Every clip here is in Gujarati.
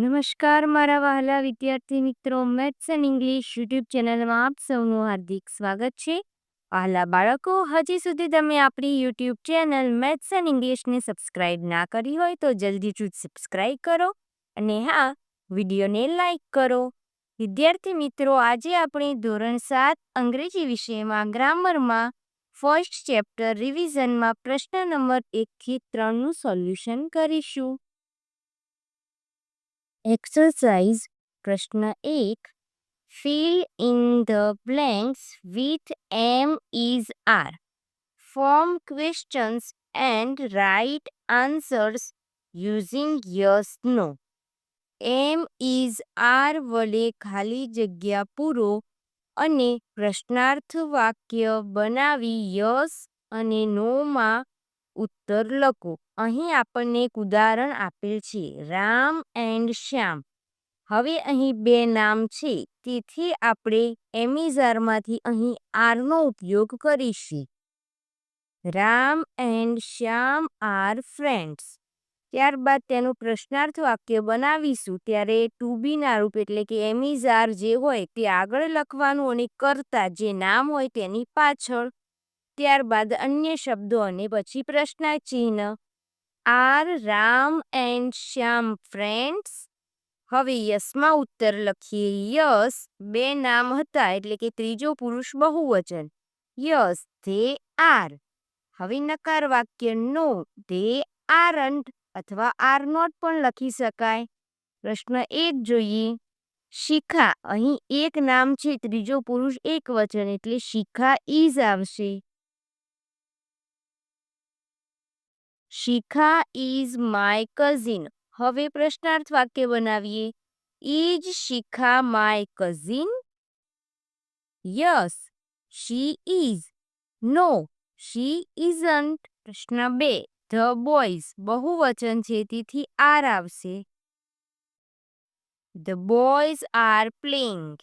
નમસ્કાર મારા વહાલા વિદ્યાર્થી મિત્રો, મેથ્સ એન્ડ ઇંગ્લિશ યુટ્યુબ ચેનલમાં આપ સૌનું હાર્દિક સ્વાગત છે. વહાલા બાળકો, હજી સુધી તમે આપણી યુટ્યુબ ચેનલ મેથ્સ એન્ડ ઇંગ્લિશને સબસ્ક્રાઇબ ના કરી હોય તો જલ્દીથી સબસ્ક્રાઇબ કરો અને હા, વિડીયોને લાઈક કરો. વિદ્યાર્થી મિત્રો, આજે આપણે ધોરણ 7 અંગ્રેજી વિષયમાં ગ્રામરમાં ફર્સ્ટ ચેપ્ટર રિવિઝનમાં પ્રશ્ન નંબર 1 થી 3 નું સોલ્યુશન કરીશું. एक्सरसाइज प्रश्न 1. Fill in the blanks with M is R. Form questions and write answers using yes no. M is R વડે ખાલી જગ્યા પૂરો અને પ્રશ્નાર્થ વાક્ય બનાવી યસ અને નો માં ઉત્તર લખો. અહીં આપણને એક ઉદાહરણ આપેલ છે, રામ એન્ડ શ્યામ. હવે અહીં બે નામ છે, તેથી આપણે એમિઝારમાંથી અહીં આરનો ઉપયોગ કરીશું. Ram and Shyam are friends. ત્યારબાદ તેનું પ્રશ્નાર્થ વાક્ય બનાવીશું, ત્યારે ટુ બીના રૂપ એટલે કે એમિઝાર જે હોય તે આગળ લખવાનું અને કરતા જે નામ હોય તેની પાછળ. ત્યારબાદ અન્ય શબ્દો અને પછી પ્રશ્નાર્થ ચિહ્ન. Are Ram and Shyam friends. હવે યસમાં ઉત્તર લખીએ. યસ બે નામ હતા એટલે કે ત્રીજો પુરુષ બહુવચન. Yes they R. હવે નકાર વાક્ય નો ધે આરન્ટ અથવા આર નોટ પણ લખી શકાય. પ્રશ્ન 1 જોઈએ. શિખા. અહીં એક નામ છે, ત્રીજો પુરુષ એક વચન એટલે શિખા ઇઝ આવશે. Shikha is my cousin. હવે પ્રશ્નાર્થ વાક્ય બનાવીએ. Is Shikha my cousin? Yes she is. No she isn't. પ્રશ્ન 2. ધ બોયઝ બહુવચન છે, તેથી આર આવશે. The boys are playing.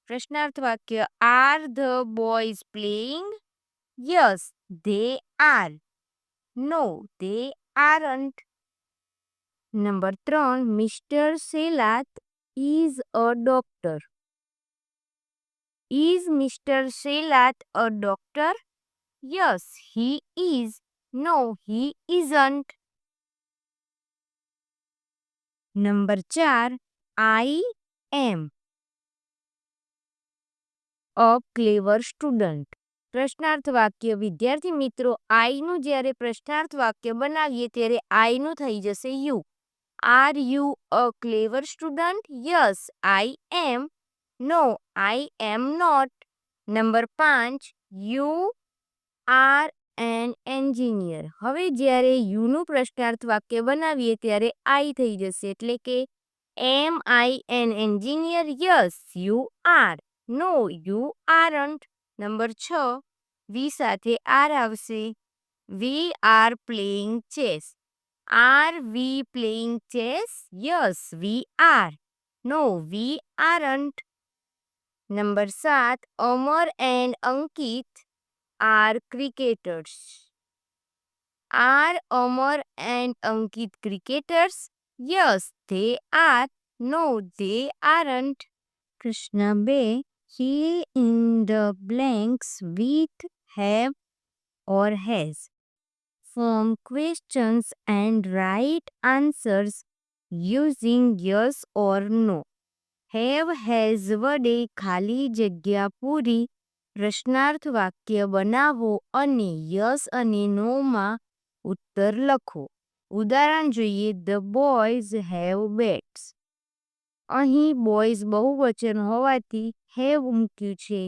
પ્રશ્નાર્થ વાક્ય. Are the boys playing? Yes they are. No they aren't. Number 3. Mister Selat is a doctor. Is mister Selat a doctor? Yes he is. No he isn't. Number 4. I am a clever student. પ્રશ્નાર્થ વાક્ય. વિદ્યાર્થી મિત્રો, આઈનું જ્યારે પ્રશ્નાર્થ વાક્ય બનાવીએ ત્યારે આઈનું થઈ જશે you. Are you a clever student? Yes I am. No I am not. Number 5. You are an engineer. હવે જ્યારે યુનું પ્રશ્નાર્થ વાક્ય બનાવીએ ત્યારે આઈ થઈ જશે એટલે કે am I an engineer? Yes you are. No you aren't. Number 6. We સાથે આર આવશે. We are playing chess. Are we playing chess? Yes we are. No we aren't. Number 7. Amar and Ankit are cricketers. Are Amar and Ankit cricketers? Yes they are. No they aren't. પ્રશ્ન 2. Fill in the blanks with have or has. Form questions and write answers using yes or no. Have has વડે ખાલી જગ્યા પૂરી પ્રશ્નાર્થ વાક્ય બનાવો અને યસ અને નો માં ઉત્તર લખો. ઉદાહરણ જોઈએ. ધ બોયઝ હેવ બેટ્સ. અહીં બોયઝ બહુવચન હોવાથી હેવ મૂક્યું છે.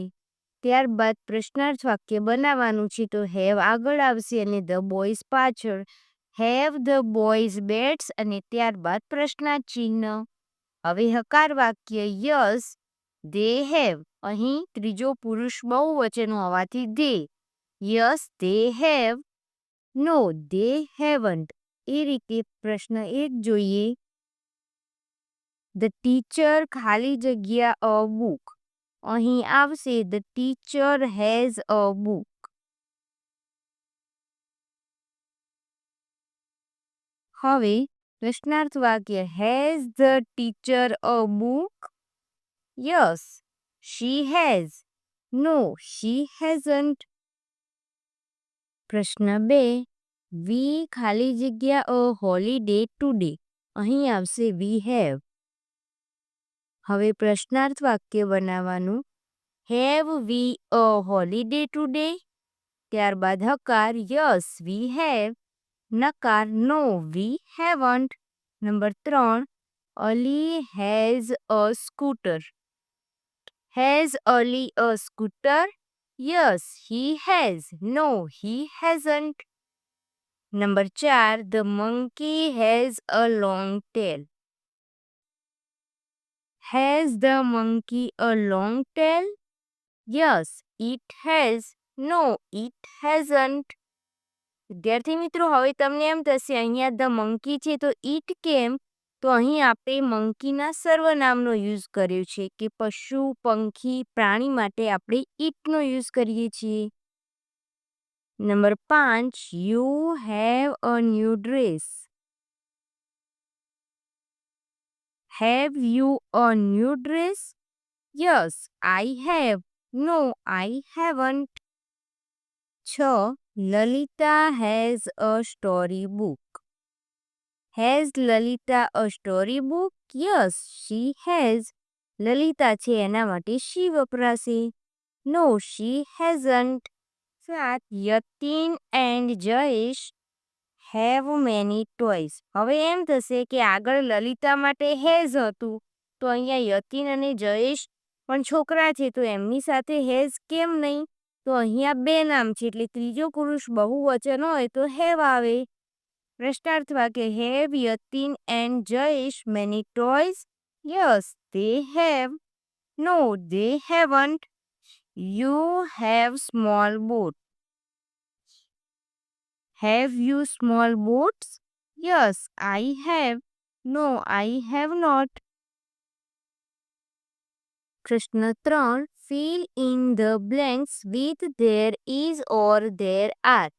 ત્યારબાદ પ્રશ્નાર્થ વાક્ય બનાવવાનું છે, તો હેવ આગળ આવશે અને ધ બોયઝ પાછળ. હેવ ધ બોયઝ બેટ્સ અને ત્યારબાદ પ્રશ્નાર્થ ચિહ્ન. હવે હકાર વાક્ય. Yes they have. અહીં ત્રીજો પુરુષ બહુવચન હોવાથી they. Yes they have. No they haven't. એ રીતે પ્રશ્ન 1 જોઈએ. ધ ટીચર ખાલી જગ્યા અ બુક. અહીં આવશે the teacher has a book. હવે પ્રશ્નાર્થ વાક્ય has the teacher a book? Yes she has. No she hasn't. પ્રશ્ન 2 વી ખાલી જગ્યા અ હોલિડે ટુડે. અહીં આવશે વી હેવ. હવે પ્રશ્નાર્થ વાક્ય બનાવવાનું. Have we a holiday today? ત્યારબાદ હકાર યસ વી હેવ. નકાર no we haven't. Number 3 Ali has a scooter. Has Ali a scooter? Yes he has. No he hasn't. Number 4 the monkey has a long tail. Has the monkey a long tail? Yes it has. No it hasn't. વિદ્યાર્થી મિત્રો હવે તમને એમ થશે અહીંયા ધ મંકી છે તો ઈટ કેમ? તો અહીં આપણે મંકીના સર્વનામનો યુઝ કર્યો છે કે પશુ પંખી પ્રાણી માટે આપણે ઈટનો યુઝ કરીએ છીએ. Number 5 you have a new dress. Have you a new dress? Yes I have. No I haven't. 6 Lalita has a story book. Has Lalita a story book? Yes she has. Lalita છે એના માટે શી વપરાશે. No she hasn't. 7 Yatin and Jayesh have many toys. હવે એમ થશે કે આગળ લલિતા માટે હેઝ હતું તો અહીંયા યતીન અને જયેશ પણ છોકરા છે તો એમની સાથે હેઝ કેમ નહીં? તો અહીંયા 2 નામ છે એટલે ત્રીજો પુરુષ બહુવચન હોય તો હેવ આવે. પ્રશ્નાર્થ વાક્ય have Yatin and Jayesh many toys? Yes they have. No they haven't. You have small boat. Have you small boats? Yes I have. No I have not. પ્રશ્ન 3 fill in the blanks with there is or there are.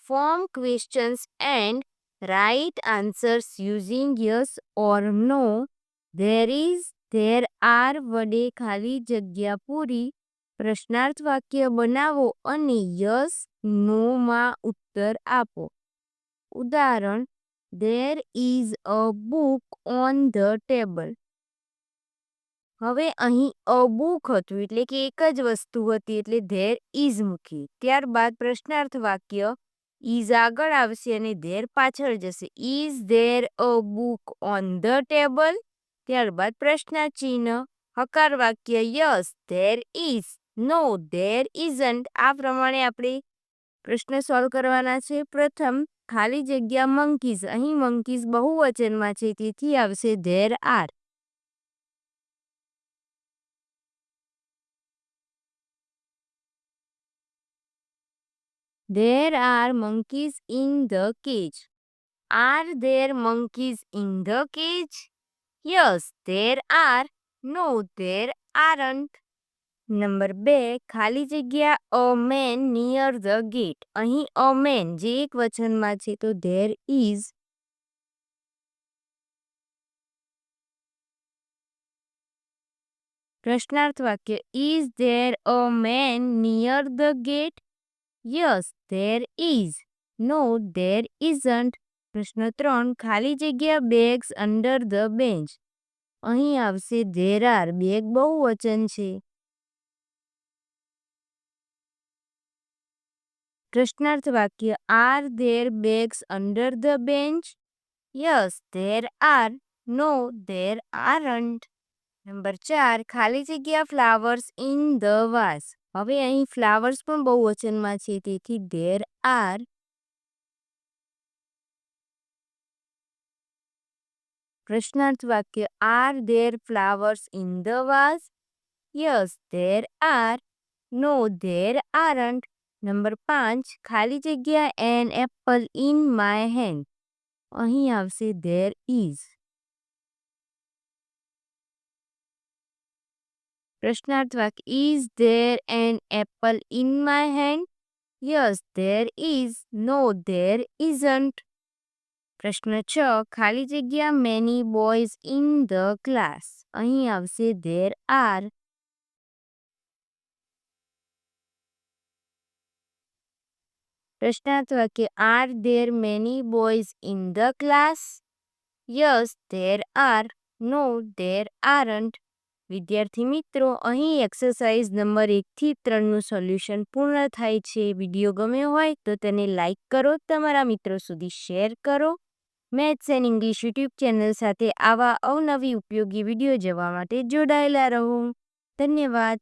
Form questions and write answers using yes or no. There is, there are વડે ખાલી જગ્યા પૂરી પ્રશ્નાર્થ વાક્ય બનાવો અને યસ નો માં ઉત્તર આપો. ઉદાહરણ There is a book on the table. હવે અહીં અ બુક હતું એટલે કે એક જ વસ્તુ હતી એટલે ધેર ઇઝ મૂકી. ત્યારબાદ પ્રશ્નાર્થ વાક્ય ઇઝ આગળ આવશે અને ધેર પાછળ જશે. Is there a book on the table? ત્યારબાદ પ્રશ્નાર્થ ચિહ્ન. હકાર વાક્ય yes there is. No there isn't. આ પ્રમાણે આપણે પ્રશ્ન સોલ્વ કરવાના છે. પ્રથમ ખાલી જગ્યા મંકીઝ. અહીં મંકીઝ બહુવચનમાં છે તેથી આવશે there R. There are monkeys in the cage. Are there monkeys in the cage? Yes, there are. No, there aren't. Number 2 ખાલી જગ્યા અ મેન નિયર ધ ગેટ. અહીં અ મેન જે એક વચનમાં છે તો ધેર ઇઝ. પ્રશ્નાર્થ વાક્ય is there a man near the gate? Yes there is. No there isn't. પ્રશ્ન 3 ખાલી જગ્યા બેગ્સ અંડર ધ બેન્ચ. અહીં આવશે ધેર આર. બેગ બહુવચન છે. પ્રશ્નાર્થ વાક્ય are there bags under the bench? Yes there are. No there aren't. Number 4 ખાલી જગ્યા ફ્લાવર્સ ઇન ધ વાસ. હવે અહીં ફ્લાવર્સ પણ બહુવચનમાં છે તેથી ધેર આર. પ્રશ્નાર્થ વાક્ય are there flowers in the vase? Yes there are. No there aren't. Number 5 ખાલી જગ્યા an apple in my hand. અહીં આવશે ધેર ઇઝ. પ્રશ્નાર્થ વાક્ય is there an apple in my hand? Yes there is. No there isn't. પ્રશ્ન 6 ખાલી જગ્યા many boys in the class. અહીં આવશે ધેર આર. પ્રશ્નાર્થ વાક્ય are there many boys in the class? Yes there are. No there aren't. વિદ્યાર્થી મિત્રો, અહીં એક્સરસાઇઝ નંબર 1 થી 3નું સોલ્યુશન પૂર્ણ થાય છે. વિડીયો ગમ્યો હોય તો તેને લાઇક કરો, તમારા મિત્રો સુધી શેર કરો. Maths and English YouTube channel સાથે આવા અવનવી ઉપયોગી વિડીયો જોવા માટે જોડાયેલા રહો. ધન્યવાદ.